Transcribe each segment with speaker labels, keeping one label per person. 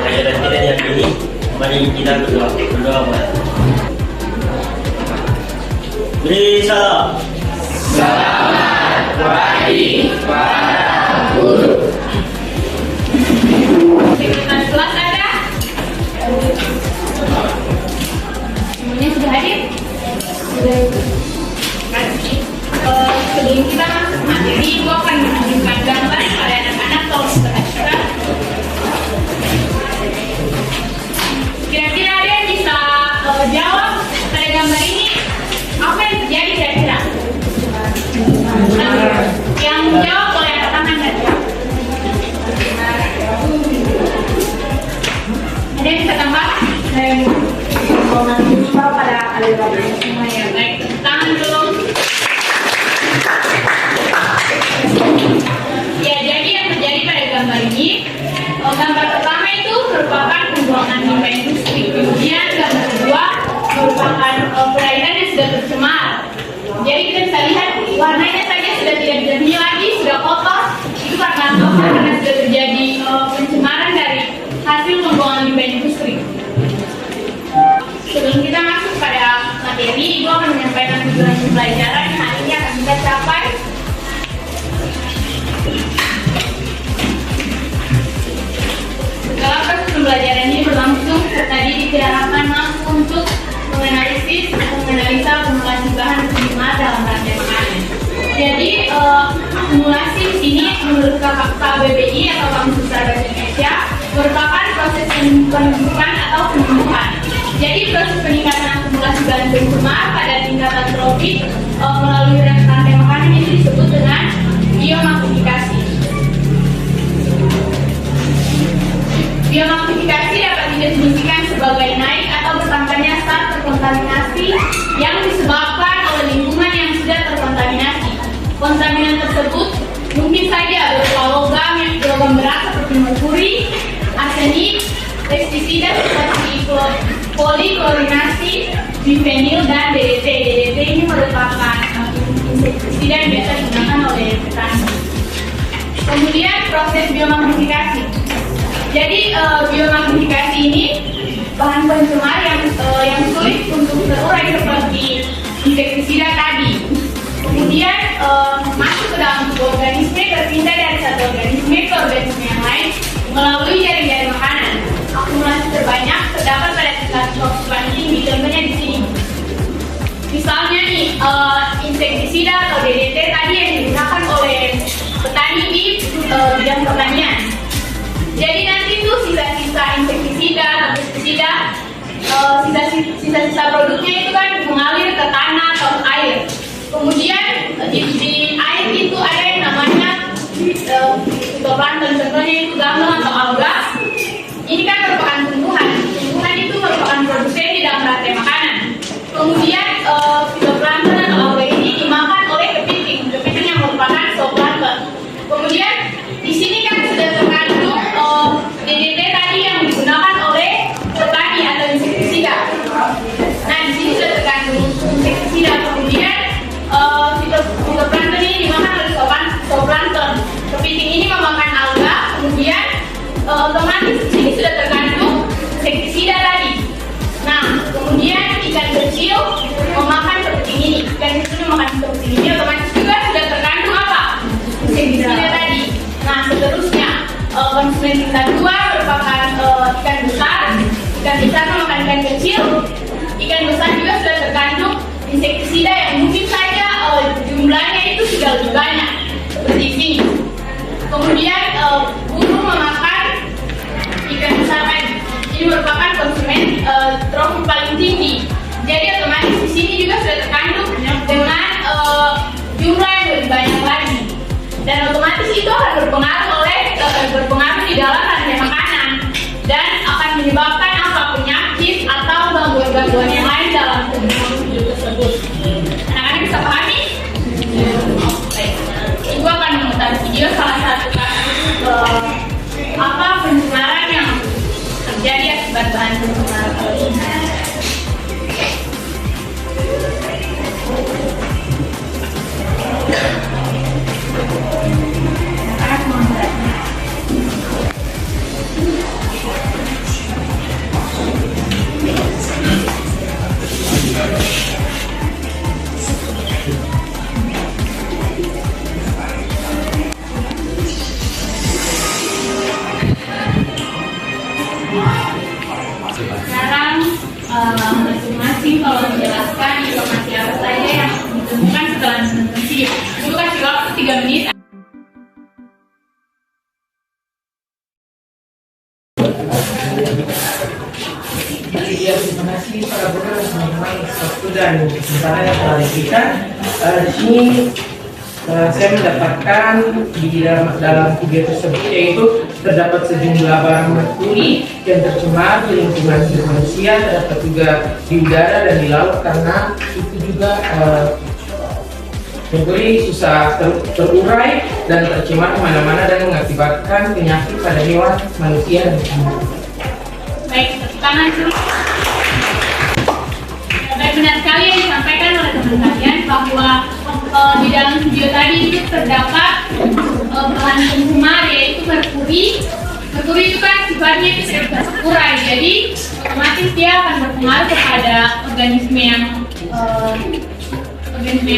Speaker 1: Pelajaran kita yang ini, mari kita berdoa. Beri salam.
Speaker 2: Selamat pagi para guru.
Speaker 3: Sekretaris kelas ada? Semuanya sudah hadir? Sebelum kita masuk materi, gua akan menunjukkan gambar pada anak-anak kalau perhatikan. Kira-kira ada yang bisa jawab pada gambar ini apa yang terjadi kira-kira? Yang menjawab boleh angkat tangan saja. Ada yang bisa tambah? Pada aliran semuanya. Baik, tangan dulu. Ya, jadi yang terjadi pada gambar ini, gambar pertama itu merupakan pembuangan limbah industri. Kemudian gambar kedua merupakan perairan yang sudah tercemar. Jadi kita bisa lihat warnanya saja sudah tidak jernih lagi, sudah kotor. Itu karena apa? Karena sudah terjadi pencemaran dari hasil pembuangan limbah industri. Sebelum kita masuk pada materi, Ibu akan menyampaikan tujuan pembelajaran yang hari ini akan kita capai. Setelah proses pembelajaran ini berlangsung, serta didik diharapkan mampu untuk menganalisis atau menganalisa akumulasi bahan pencemar dalam rantai makanan. Jadi, akumulasi di sini menurut KBBI atau Kamus Besar Bahasa Indonesia merupakan proses penumpukan atau penumpukan. Jadi proses peningkatan akumulasi bahan pencemar pada tingkatan tropik melalui rantai makanan itu disebut dengan biomaktifikasi. Biomaktifikasi dapat didefinisikan sebagai naik atau bertambahnya zat terkontaminasi yang disebabkan oleh lingkungan yang sudah terkontaminasi. Kontaminan tersebut mungkin saja berupa logam berat seperti merkuri, arsenik, pestisida seperti poliklorinasi, bifenil, dan DDT. DDT ini merupakan insektisida yang biasa digunakan oleh petani. Kemudian proses biomaktifikasi. Jadi biomaktifikasi ini bahan pencemar yang sulit untuk terurai seperti insektisida tadi. Kemudian masuk ke dalam tubuh organisme, berpindah dari satu organisme ke organisme yang lain melalui jaring-jaring makanan. Akumulasi terbanyak terdapat pada tingkat paling tinggi. Contohnya di sini. Misalnya nih insektisida atau DDT tadi yang digunakan oleh petani di bidang pertanian. Jadi nanti tuh sisa-sisa insektisida atau pestisida, sisa-sisa produknya itu kan mengalir ke tanah atau air. Kemudian di air itu ada yang namanya fitoplankton, contohnya itu gambang atau alga. Ini kan merupakan tumbuhan. Tumbuhan itu merupakan produsen di dalam rantai makanan. Kemudian fitoplankton atau alga ini dimakan oleh kepiting. Kepiting yang merupakan zooplankton. Kemudian di sini kan sudah terkandung DDT tadi yang digunakan oleh petani atau insektisida. Nah, di sini sudah terkandung insektisida. Kemudian fitoplankton ini dimakan oleh zooplankton. Kepiting ini memakan alga. Kemudian otomatis di sini sudah terkandung insektisida tadi. Nah, kemudian ikan kecil memakan kepiting ini. Ikan kecil memakan kepiting ini, otomatis juga sudah terkandung apa? Insektisida tadi. Nah, seterusnya konsumen tingkat 2 merupakan ikan besar. Ikan besar memakan ikan kecil. Ikan besar juga sudah terkandung insektisida yang mungkin saja jumlahnya itu sudah lebih banyak seperti ini. Kemudian burung memakan ikan besar tadi. Ini merupakan konsumen tropik paling tinggi. Jadi otomatis di sini juga sudah terkandung dengan jumlah yang lebih banyak lagi. Dan otomatis itu akan berpengaruh di dalam rantai makanan dan akan menyebabkan apa penyakit atau gangguan-gangguan yang lain dalam tubuh manusia tersebut. Anak-anak bisa pahami? Baik. Ibu akan memutar video salah satu apa pencemaran yang terjadi akibat bahan pencemar ini. Anak
Speaker 2: Ya, terima kasih para guru dan teman-teman waktu dan kesempatan yang telah diberikan. Di sini saya mendapatkan di dalam video tersebut yaitu terdapat sejumlah barang merkuri yang tercemar di lingkungan hidup manusia, terdapat juga di udara dan di laut karena itu juga merkuri susah terurai dan tercemar kemana-mana dan mengakibatkan penyakit pada hewan, manusia, dan hewan.
Speaker 3: Baik, tepuk tangan dulu. Baik, benar sekali yang disampaikan oleh teman kalian bahwa di dalam video tadi itu terdapat bahan pencemar yaitu merkuri. Merkuri itu kan sifatnya itu tidak bisa terurai, jadi otomatis dia akan berpengaruh kepada organisme yang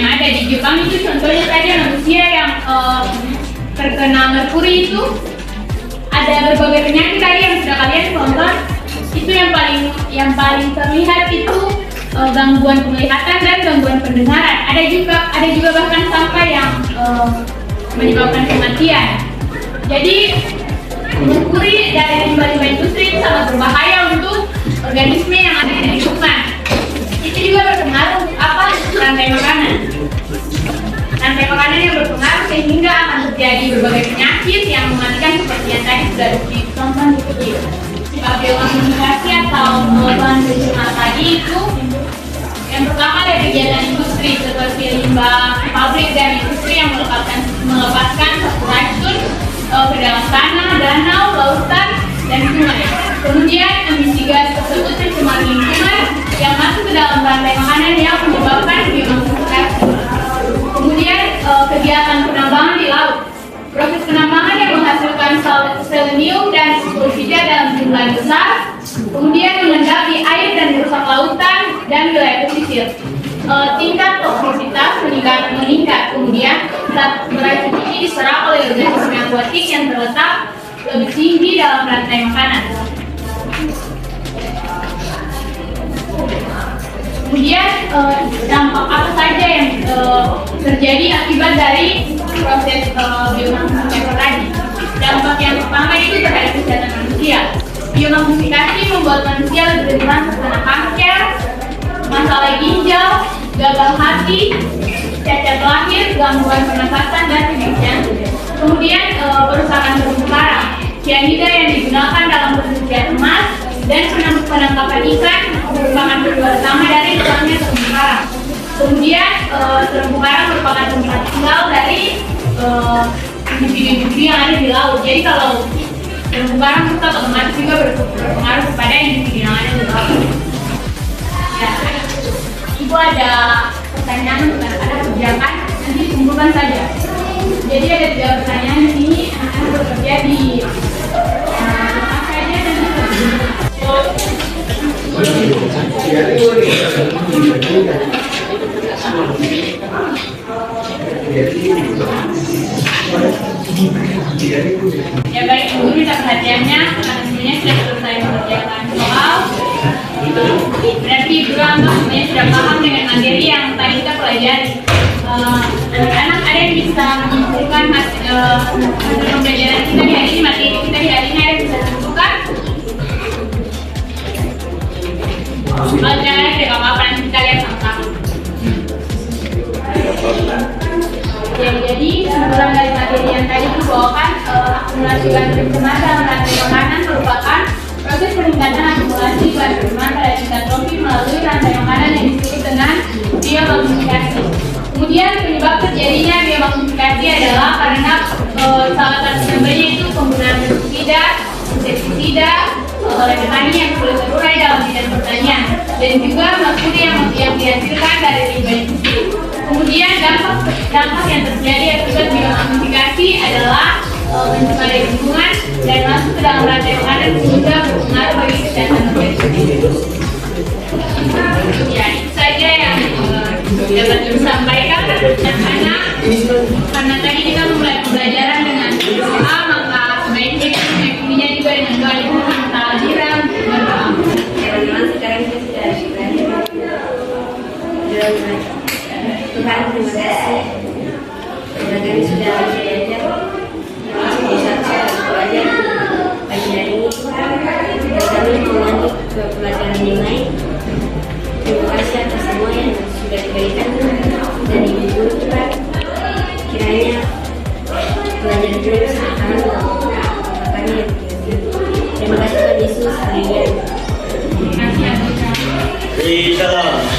Speaker 3: ada di Jepang. Itu contohnya tadi manusia yang terkena merkuri itu ada berbagai penyakit tadi yang sudah kalian tonton. Itu yang paling terlihat itu gangguan penglihatan dan gangguan pendengaran. Ada juga bahkan sampai yang menyebabkan kematian. Jadi merkuri dari limbah-limbah industri itu sangat berbahaya untuk organisme yang ada di lingkungan. Itu juga berpengaruh rantai makanan. Rantai makanan yang berpengaruh sehingga akan terjadi berbagai penyakit yang mematikan seperti yang tadi sudah ditonton di video. Biokomunikasi atau bahan pencemar tadi itu yang pertama dari kegiatan industri seperti limbah pabrik dan industri yang melepaskan racun ke dalam tanah, danau, lautan, dan sungai. Kemudian emisi gas tersebut mencemari lingkungan yang masuk ke dalam rantai makanan yang menyebabkan biokomunikasi. Kemudian kegiatan penambangan di laut. Proses penambangan yang menghasilkan selenium dan sulfida dalam jumlah besar, kemudian mengendap di air dan merusak lautan dan wilayah pesisir. Tingkat toksisitas meningkat. Kemudian zat beracun ini diserap oleh organisme akuatik yang terletak lebih tinggi dalam rantai makanan. Kemudian dampak apa saja yang terjadi akibat dari proses biomagnetifikasi tadi? Dampak yang pertama itu terhadap kesehatan manusia. Biomagnetifikasi membuat manusia lebih rentan terkena kanker, masalah ginjal, gagal hati, cacat lahir, gangguan pernafasan, dan penyakit. Kemudian perusahaan terumbu karang. Cyanida yang digunakan dalam penelitian emas dan penangkapan ikan merupakan sumber utama dari hilangnya terumbu karang. Kemudian terumbu karang merupakan tempat tinggal dari individu-individu yang ada di laut. Jadi kalau terumbu karang rusak otomatis juga berpengaruh kepada individu yang ada di laut. Ya, Ibu ada pertanyaan untuk ada kebijakan, nanti kumpulkan saja. Jadi ada 3 pertanyaan di sini, akan bekerja di apa saja dan ya baik, Ibu minta perhatiannya karena sebenarnya sudah selesai mengerjakan soal. Berarti Ibu sebenarnya sudah paham dengan materi yang tadi kita pelajari. Anak-anak ada yang bisa menyimpulkan hasil pembelajaran kita di hari ini, materi kita di hari ini ada yang bisa menentukan? Jangan ada apa-apa, nanti kita lihat sama-sama. Jadi kesimpulan dari materi yang tadi dibawakan, akumulasi bahan pencemar dalam rantai makanan merupakan proses peningkatan akumulasi bahan pencemar pada tingkat tropik melalui rantai makanan yang disebut dengan biomagnetifikasi. Kemudian penyebab terjadinya biomagnetifikasi adalah karena salah satu contohnya itu penggunaan pestisida oleh petani yang sulit terurai dalam bidang pertanian, dan juga merkuri yang dihasilkan dari limbah industri. Kemudian dampak yang terjadi akibat biomagnetifikasi adalah mencemari lingkungan dan masuk ke dalam rantai makanan sehingga berpengaruh bagi kesehatan manusia. Ya, itu saja yang dapat disampaikan anak-anak. Karena tadi kita memulai pembelajaran dengan doa, maka sebaiknya kita mengikutinya juga dengan doa yang minta hadiran berdoa.
Speaker 4: Teman-teman, sekarang kita sudah belajar. Tuhan, terima kasih karena kami sudah belajar. Bisa belajar pagi hari ini.
Speaker 1: Jadi salam.